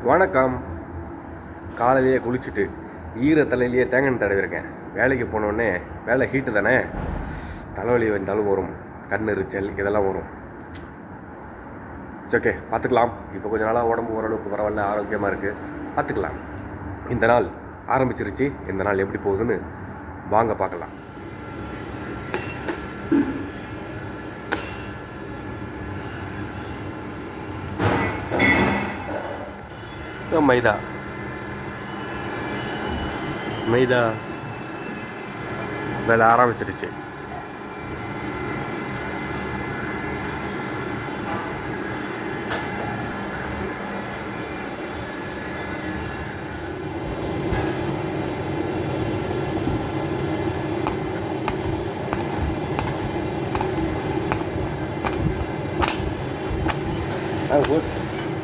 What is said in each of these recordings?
வணக்கம். காலையிலேயே குளிச்சுட்டு ஈர தலையிலேயே தேங்காய் தடவிருக்கேன். வேலைக்கு போனோடனே வேலை ஹீட்டு தானே, தலைவலி வந்தாலும் வரும், கண் எரிச்சல் இதெல்லாம் வரும். ஓகே, பார்த்துக்கலாம். இப்போ கொஞ்ச நாளாக உடம்பு ஓரளவுக்கு பரவாயில்ல, ஆரோக்கியமாக இருக்குது, பார்த்துக்கலாம். இந்த நாள் ஆரம்பிச்சிருச்சு. இந்த நாள் எப்படி போகுதுன்னு வாங்க பார்க்கலாம். மைதா வேலை ஆரம்பிச்சிருச்சு.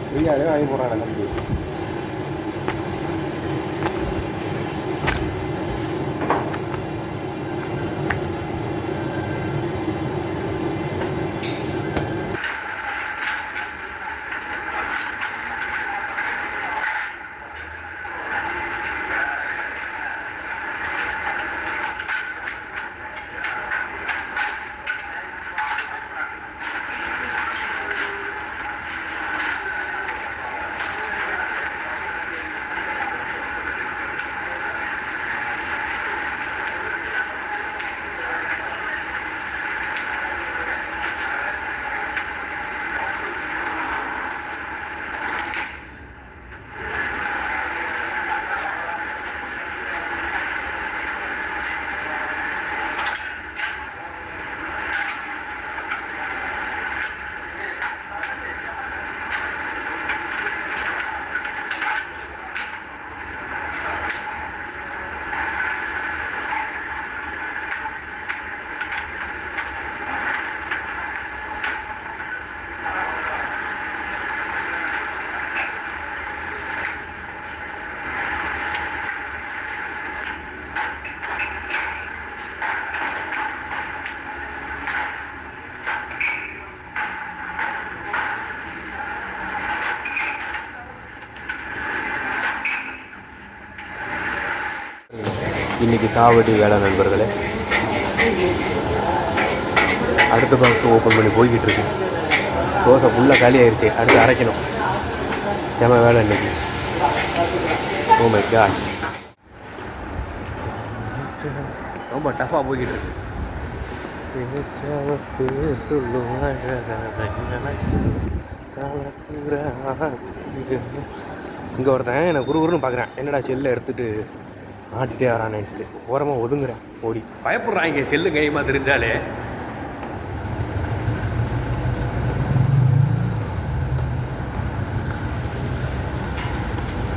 ஃப்ரீயாகவே வாங்கி போடுறாங்க நம்பி. இன்றைக்கி சாவடி வேலை நண்பர்களே. அடுத்த பாக்ஸ் ஓப்பன் பண்ணி போய்கிட்டு இருக்கு. தோசை ஃபுல்லாக காலி ஆயிடுச்சு, அடுத்து அரைக்கணும். செம வேலை இன்றைக்கி. ஓ மை காட், ரொம்ப டஃப்பாக போய்கிட்டு இருக்கு. இங்கே ஒருத்தன் என்னை குறுகுறுன்னு பார்க்குறேன். என்னடா செல்லை எடுத்துகிட்டு ஆட்டிகிட்டே வரான்னு நினச்சிட்டு ஓரமாக ஒதுங்குறேன். ஓடி பயப்படுறான். இங்கே செல்லு கையமாக தெரிஞ்சாலே.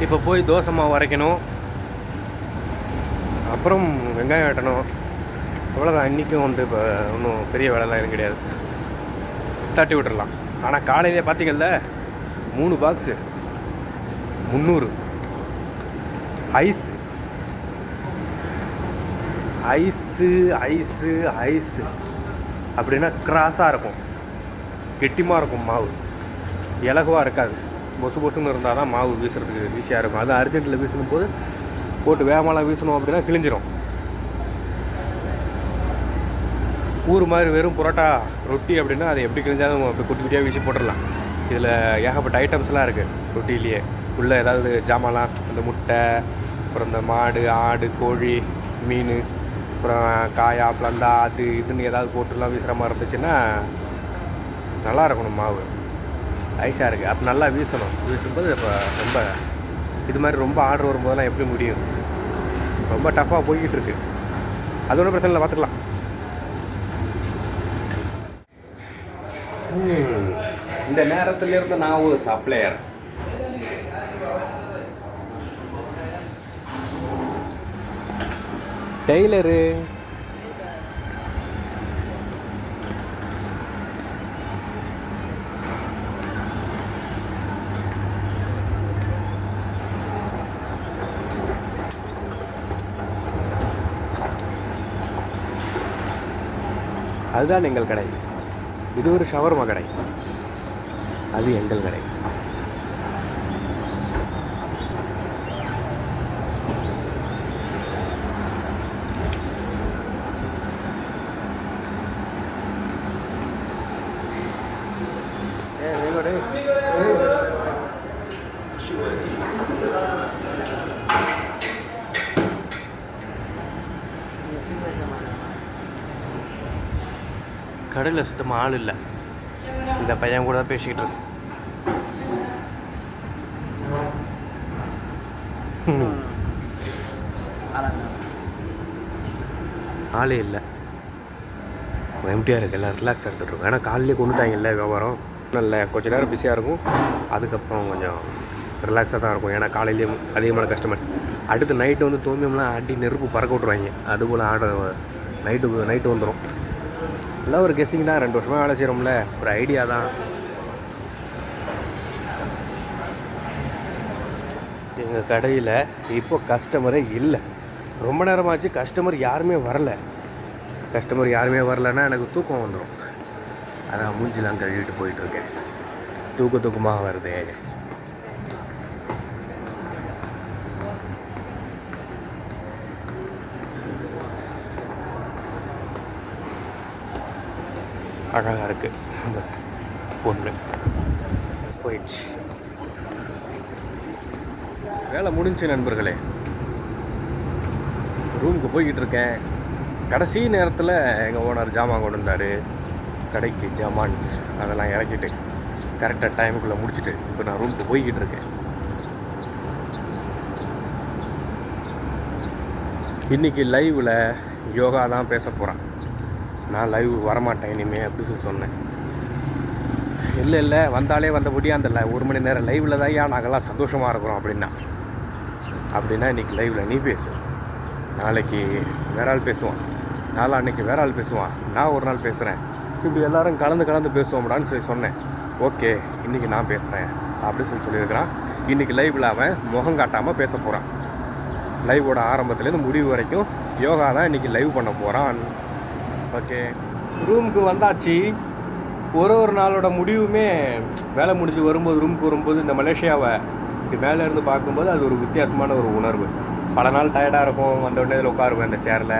இப்போ போய் தோசை மாவு அரைக்கணும், அப்புறம் வெங்காயம் வெட்டணும். அவ்வளோதான். இன்றைக்கும் வந்து இப்போ ஒன்றும் பெரிய வேலைலாம் எனக்கு கிடையாது, தட்டி விட்டுடலாம். ஆனால் காலையிலே பார்த்தீங்கல்ல, 3 பாக்ஸு 300 ஐஸு அப்படின்னா கிராஸாக இருக்கும், கெட்டிமாக இருக்கும் மாவு, இலகுவாக இருக்காது. பொசுன்னு இருந்தால் தான் மாவு வீசுறதுக்கு ஈஸியாக இருக்கும். அது அர்ஜென்ட்டில் வீசணும் போது போட்டு வேகமாலாம் வீசணும் அப்படின்னா கிழிஞ்சிரும். ஊர் மாதிரி வெறும் புரோட்டா ரொட்டி அப்படின்னா அதை எப்படி கிழிஞ்சாலும் அப்படி குட்டி குட்டியாக வீசி போட்டுடலாம். இதில் ஏகப்பட்ட ஐட்டம்ஸ்லாம் இருக்குது ரொட்டிலேயே. உள்ளே ஏதாவது ஜாமான்லாம், இந்த முட்டை, அப்புறம் இந்த மாடு, ஆடு, கோழி, மீன், அப்புறம் காயா, பிளந்தா, அது இதுன்னு ஏதாவது போட்டுலாம் வீசுகிற மாதிரி இருந்துச்சுன்னா நல்லா இருக்கணும். மாவு ஐஸாக இருக்குது, அப்போ நல்லா வீசணும். வீசும்போது இப்போ ரொம்ப இது மாதிரி ரொம்ப ஆர்டர் வரும்போதெல்லாம் எப்படி முடியும்? ரொம்ப டஃப்பாக போய்கிட்டு இருக்குது. அது ஒன்றும் பிரச்சனை இல்லை, பார்த்துக்கலாம். இந்த நேரத்துலேருந்து நான் ஒரு சப்ளையர். டெய்லரு அதுதான் எங்கள் கடை. இது ஒரு ஷவர்மா கடை, அது எங்கள் கடை. கடையில் சுத்தமாக ஆள் இல்லை. இந்த பையன் கூட பேசிக்கிட்டு இருக்கு. ஆளே இல்லை, எம்டியாக இருக்குது. எல்லாம் ரிலாக்ஸ் எடுத்துகிட்டு இருக்கும். ஏன்னா காலையிலே கொண்டுட்டாங்கல்ல வியாபாரம். நல்ல கொஞ்சம் நேரம் பிஸியாக இருக்கும், அதுக்கப்புறம் கொஞ்சம் ரிலாக்ஸாக தான் இருக்கும். ஏன்னா காலையிலேயும் அதிகமான கஸ்டமர்ஸ். அடுத்து நைட்டு வந்து தோமியம்லாம் அடி நெருப்பு பறக்க விட்ருவாங்க. அதுபோல் ஆர்டர் நைட்டு வந்துடும். எல்லாம் ஒரு கெஸ்ஸிங் தான். 2 வருஷமாக வேலை செய்கிறோம்ல, ஒரு ஐடியா தான். எங்கள் கடையில் இப்போ கஸ்டமரே இல்லை. ரொம்ப நேரமாச்சு கஸ்டமர் யாருமே வரலைன்னா எனக்கு தூக்கம் வந்துடும். அதான் மூஞ்சிலாம் கழுவிட்டு போயிட்டுருக்கேன். தூக்கமாக வருது. அழகாக இருக்குது அந்த பொண்ணு. போயிடுச்சு. வேலை முடிஞ்சு நண்பர்களே. ரூமுக்கு போய்கிட்டு இருக்கேன். கடைசி நேரத்தில் எங்கள் ஓனர் ஜாமான் கொண்டு வந்தார். கடைக்கு ஜாமான்ஸ் அதெல்லாம் இறக்கிட்டு கரெக்டாக டைமுக்குள்ளே முடிச்சுட்டு இப்போ நான் ரூமுக்கு போய்கிட்டு இருக்கேன். இன்றைக்கி லைவில் யோகா தான் பேச போகிறேன். நான் லைவ் வரமாட்டேன் இனிமேல் அப்படி சொல்லி சொன்னேன். இல்லை வந்தாலே வந்தபடி அந்த 1 மணி நேரம் லைவில் தான் ஏன் நாங்கள்லாம் சந்தோஷமாக இருக்கிறோம் அப்படின்னா இன்றைக்கி லைவில் நீ பேசு, நாளைக்கு வேற ஆள் பேசுவான், நாளான்னைக்கு வேற ஆள் பேசுவான், நான் ஒரு நாள் பேசுகிறேன், இப்படி எல்லோரும் கலந்து பேசுவோம்டான்னு சொல்லி சொன்னேன். ஓகே இன்றைக்கி நான் பேசுகிறேன் அப்படி சொல்லியிருக்கிறான். இன்றைக்கி லைவில் அவன் முகம் காட்டாமல் பேச போகிறான். லைவோட ஆரம்பத்துலேருந்து முடிவு வரைக்கும் யோகா தான் இன்றைக்கி லைவ் பண்ண போகிறான். ஓகே, ரூமுக்கு வந்தாச்சு. ஒரு நாளோட முடிவுமே வேலை முடிஞ்சு வரும்போது ரூமுக்கு வரும்போது இந்த மலேசியாவை இப்படி மேலே இருந்து பார்க்கும்போது அது ஒரு வித்தியாசமான ஒரு உணர்வு. பல நாள் டயர்டாக இருக்கும், வந்த உடனே இதில் உட்காருவேன் அந்த சேரில்,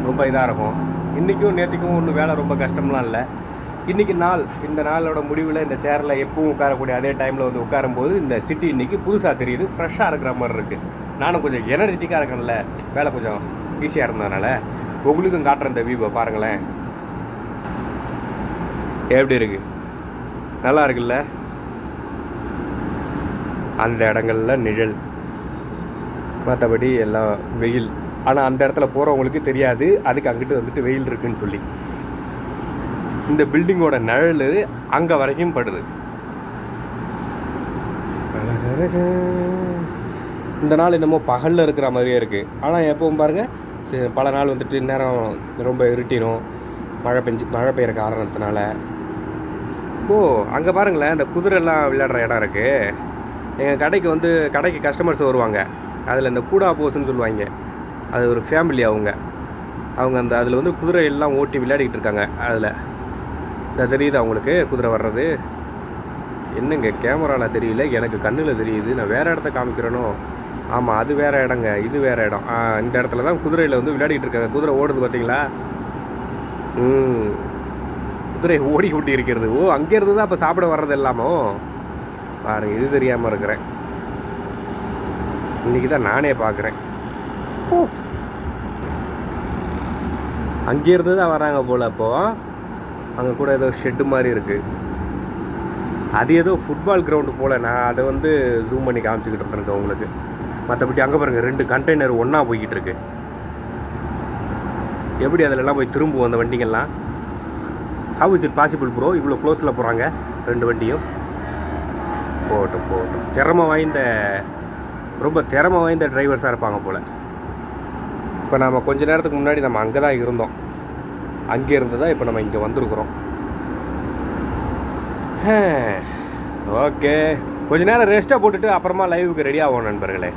ரொம்ப இதாக இருக்கும். இன்றைக்கும் நேற்றுக்கும் ஒன்றும் வேலை ரொம்ப கஷ்டம்லாம் இல்லை. இன்றைக்கி இந்த நாளோட முடிவில் இந்த சேரில் எப்பவும் உட்காரக்கூடிய அதே டைமில் வந்து உட்காரும்போது இந்த சிட்டி இன்றைக்கி புதுசாக தெரியுது, ஃப்ரெஷ்ஷாக இருக்கிற மாதிரி இருக்குது. நானும் கொஞ்சம் எனர்ஜெட்டிக்காக இருக்கேன்ல, வேலை கொஞ்சம் ஈஸியாக இருந்ததுனால. உங்களுக்கும் காட்டுற இந்த வியூவை பாருங்களேன், எப்படி இருக்கு, நல்லா இருக்குல்ல. அந்த இடங்கள்ல நிழல், மற்றபடி எல்லாம் வெயில். ஆனால் அந்த இடத்துல போகிறவங்களுக்கு தெரியாது அதுக்கு அங்கிட்டு வந்துட்டு வெயில் இருக்குன்னு சொல்லி. இந்த பில்டிங்கோட நிழல் அங்கே வரைக்கும் படுது. இந்த நாள் என்னமோ பகலில் இருக்கிற மாதிரியே இருக்குது. ஆனால் எப்பவும் பாருங்கள், பல நாள் வந்துட்டு நேரம் ரொம்ப இருட்டிடும் மழை பெய்கிற காரணத்தினால. அங்கே பாருங்களேன், இந்த குதிரைலாம் விளையாடுற இடம் இருக்குது. எங்கள் கடைக்கு கஸ்டமர்ஸ் வருவாங்க. அதில் இந்த கூடா போஸ்ன்னு சொல்லுவாங்க, அது ஒரு ஃபேமிலி. அவங்க அதில் வந்து குதிரை எல்லாம் ஓட்டி விளையாடிக்கிட்டு இருக்காங்க. அதில் இந்த தெரியுது அவங்களுக்கு குதிரை வர்றது. என்னங்க கேமராவில் தெரியல, எனக்கு கண்ணில் தெரியுது. நான் வேறு இடத்த காமிக்கிறேனோ? ஆமாம், அது வேறு இடங்க, இது வேறு இடம். இந்த இடத்துல தான் குதிரையில் வந்து விளையாடிக்கிட்டு இருக்காங்க. குதிரை ஓடுது பார்த்தீங்களா? குதிரை ஓடி கொண்டு இருக்கிறது. அங்கேருந்து தான் அப்போ சாப்பிட வர்றது எல்லாமோ பாருங்க. இது தெரியாமல் இருக்கிறேன், இன்றைக்கி தான் நானே பார்க்குறேன். அங்கேருந்து தான் வராங்க போல். அப்போது அங்கே கூட ஏதோ ஷெட்டு மாதிரி இருக்குது, அது ஏதோ ஃபுட்பால் கிரவுண்டு போல். நான் அதை வந்து ஜூம் பண்ணி காமிச்சிக்கிட்டு இருக்கேன் உங்களுக்கு. மற்றபடி அங்கே பாருங்கள், 2 கண்டெய்னர் ஒன்றா போய்கிட்டு இருக்கு. எப்படி அதிலெல்லாம் போய் திரும்புவோம் அந்த வண்டிங்கள்லாம்? How is it possible bro? இவ்வளோ க்ளோஸில் போகிறாங்க 2 வண்டியும். போகட்டும். ரொம்ப திறமை வாய்ந்த டிரைவர்ஸாக இருப்பாங்க போல். இப்போ நம்ம கொஞ்ச நேரத்துக்கு முன்னாடி நம்ம அங்கே தான் இருந்தோம். அங்கே இருந்து தான் இப்போ நம்ம இங்கே வந்திருக்குறோம். ஓகே, கொஞ்ச நேரம் ரெஸ்ட்டாக போட்டுட்டு அப்புறமா லைவுக்கு ரெடி ஆகும் நண்பர்களே.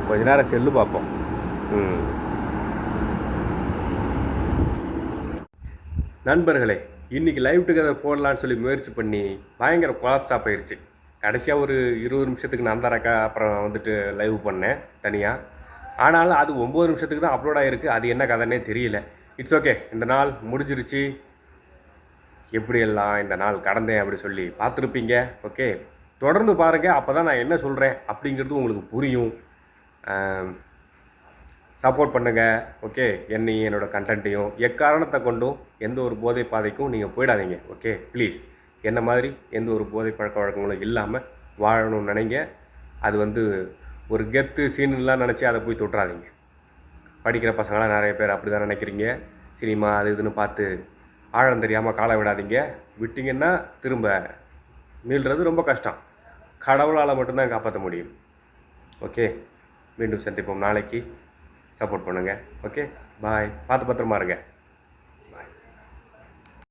கொஞ்ச நேரம் செல்லு பார்ப்போம். நண்பர்களே, இன்றைக்கி லைவ் டுகெதர் போடலான்னு சொல்லி முயற்சி பண்ணி பயங்கர கொலாப்ஸாக போயிடுச்சு. கடைசியாக ஒரு 20 நிமிஷத்துக்கு நான் தரக்கா அப்புறம் வந்துட்டு லைவ் பண்ணேன் தனியாக. ஆனாலும் அது 9 நிமிஷத்துக்கு தான் அப்லோட் ஆகிருக்கு. அது என்ன கதைன்னே தெரியல. இட்ஸ் ஓகே, இந்த நாள் முடிஞ்சிருச்சு. எப்படியெல்லாம் இந்த நாள் கடந்தேன் அப்படி சொல்லி பார்த்துருப்பீங்க. ஓகே, தொடர்ந்து பாருங்கள், அப்போ தான் நான் என்ன சொல்கிறேன் அப்படிங்கிறது உங்களுக்கு புரியும். சப்போர்ட் பண்ணுங்கள். ஓகே, என்னையும் என்னோடய கண்டென்ட்டையும் எக்காரணத்தை கொண்டும் எந்த ஒரு போதை பாதைக்கும் நீங்கள் போயிடாதீங்க. Okay, please. என்ன மாதிரி எந்த ஒரு போதை பழக்க வழக்கங்களும் இல்லாமல் வாழணும்னு நினைங்க. அது வந்து ஒரு கெத்து சீனுலாம் நினச்சி அதை போய் தொட்டுறாதீங்க. படிக்கிற பசங்களாம் நிறைய பேர் அப்படி தான் நினைக்கிறீங்க. சினிமா அது இதுன்னு பார்த்து ஆழம் தெரியாமல் காலை விடாதீங்க. விட்டிங்கன்னா திரும்ப மீள்றது ரொம்ப கஷ்டம். கடவுளால் மட்டும்தான் காப்பாற்ற முடியும். ஓகே, மீண்டும் சந்திப்போம் நாளைக்கு. சப்போர்ட் பண்ணுங்கள். ஓகே, பாய். பார்த்து பத்திரமா இருங்க.